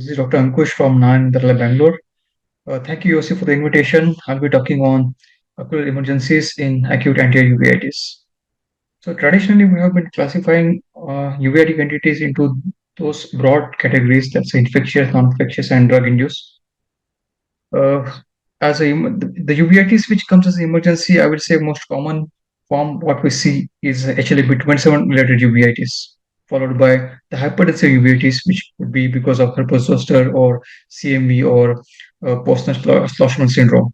This is Dr. Ankush from Nandarla, Bangalore. Thank you, YOSI, for the invitation. I'll be talking on ocular emergencies in acute anterior uveitis. So, traditionally, we have been classifying uveitic entities into those broad categories that's infectious, non-infectious, and drug-induced. Uh, the uveitis which comes as an emergency, I will say most common form what we see is HLA-B27 related uveitis, followed by the hypertensive uveitis, which could be because of herpes zoster or CMV or post-Schlossman syndrome.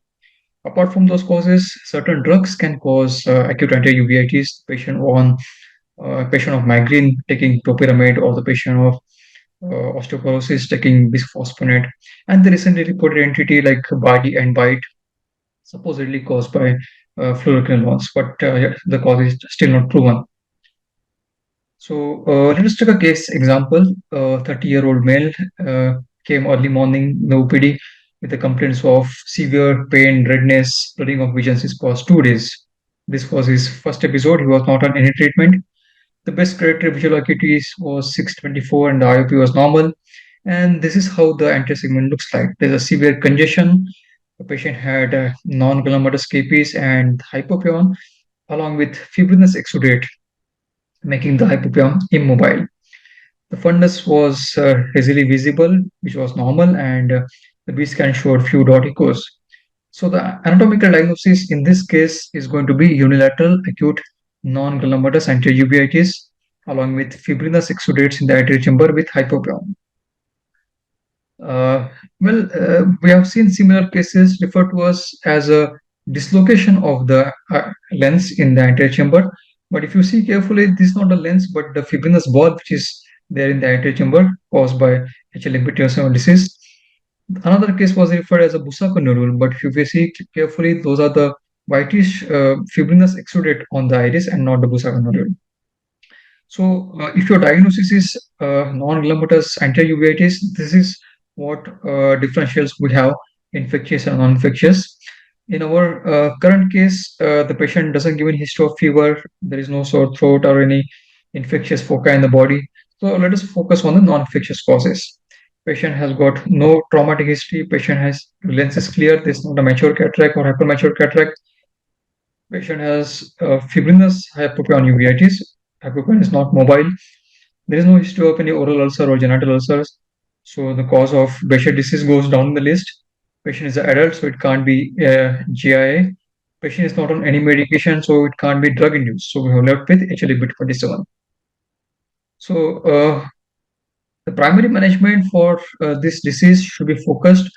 Apart from those causes, certain drugs can cause acute anterior uveitis. Patient of migraine taking topiramate, or the patient of osteoporosis taking bisphosphonate, and the recently reported entity like body and bite, supposedly caused by fluoroquinolones, but yeah, the cause is still not proven. So let us take a case example. A 30-year-old male came early morning in the OPD with the complaints of severe pain, redness, blurring of visions for 2 days. This was his first episode. He was not on any treatment. The best predicted visual acuity was 624 and the IOP was normal. And this is how the anterior segment looks like. There's a severe congestion. The patient had non-gallopmatous capies and hypopyon along with fibrinous exudate, making the hypopyon immobile. The fundus was easily visible, which was normal, and the B scan showed few dot echoes. So the anatomical diagnosis in this case is going to be unilateral acute non-gallopmatous anterior uveitis along with fibrinous exudates in the anterior chamber with hypopyon. Uh, we have seen similar cases referred to us as a dislocation of the lens in the anterior chamber. But if you see carefully, this is not a lens, but the fibrinous ball which is there in the anterior chamber caused by HLA-B27 disease. Another case was referred as a Busaka nodule, but if you see carefully, those are the whitish fibrinous exudate on the iris and not the Busaka nodule. So, if your diagnosis is non-gallopmatous anterior uveitis, this is what differentials we have: infectious and non-infectious. In our current case, the patient doesn't give any history of fever. There is no sore throat or any infectious foci in the body. So let us focus on the non-infectious causes. Patient has got no traumatic history. Patient has lens is clear. There's not a mature cataract or hypermature cataract. Patient has fibrinous hypopyon uveitis. Hypopyon is not mobile. There is no history of any oral ulcer or genital ulcers. So the cause of Behçet disease goes down the list. Patient is an adult, so it can't be GIA. Patient is not on any medication, so it can't be drug induced. So we have left with HLA-B27. So the primary management for this disease should be focused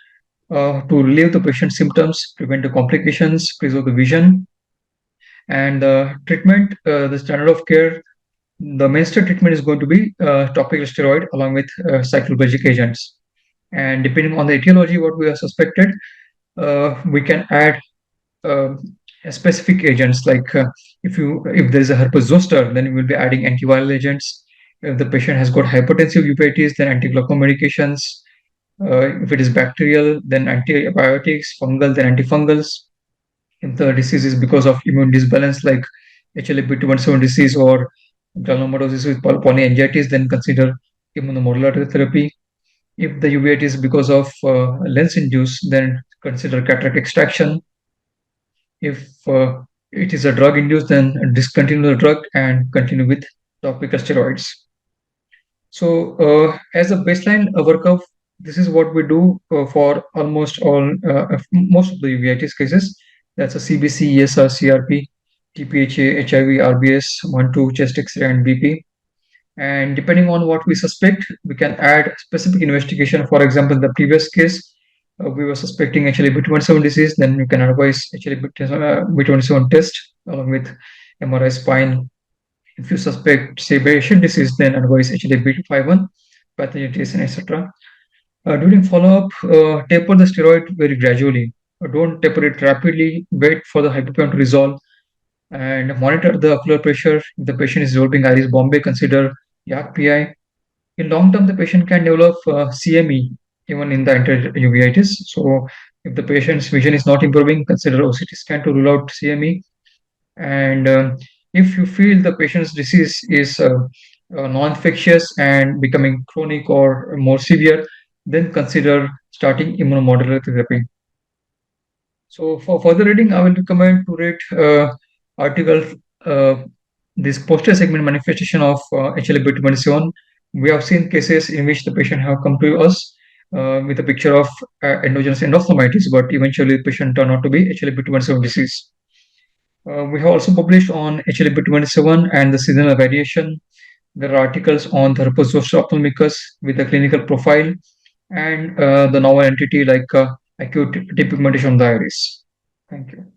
to relieve the patient's symptoms, prevent the complications, preserve the vision, and treatment. The standard of care, the mainstay treatment is going to be topical steroid along with cycloplegic agents. And depending on the etiology, what we are suspected, we can add uh, specific agents like if there is a herpes zoster, then we will be adding antiviral agents. If the patient has got hypertensive uveitis, then anti-glaucoma medications. If it is bacterial, then antibiotics. Fungal, then antifungals. If the disease is because of immune disbalance like HLA-B27 disease or granulomatosis with polyangiitis, then consider immunomodulatory therapy. If the uveitis is because of lens induced, then consider cataract extraction. If it is a drug induced, then discontinue the drug and continue with topical steroids. So, as a baseline workup, this is what we do for almost all most of the uveitis cases. That's a CBC, ESR, CRP, TPHA, HIV, RBS, 1, 2, chest X-ray, and BP. And depending on what we suspect, we can add specific investigation. For example, the previous case, we were suspecting HLA-B27 disease, then you can advise HLA-B27 test along with MRI spine. If you suspect, say, Behçet disease, then advise HLA-B51, pathogen, etc. During follow-up, taper the steroid very gradually. Don't taper it rapidly. Wait for the hypopyon to resolve and monitor the ocular pressure. If the patient is developing iris bombay, consider YAG PI. In long term, the patient can develop CME even in the anterior uveitis. So, if the patient's vision is not improving, consider OCT scan to rule out CME. And if you feel the patient's disease is non-infectious and becoming chronic or more severe, then consider starting immunomodulatory therapy. So for further reading, I will recommend to read article uh, this posterior segment manifestation of HLA-B27. We have seen cases in which the patient have come to us with a picture of endogenous endophthalmitis, but eventually the patient turned out to be HLA-B27 disease. We have also published on HLA-B27 and the seasonal variation. There are articles on the herpes zoster ophthalmicus with a clinical profile and the novel entity like acute depigmentation of the iris. Thank you.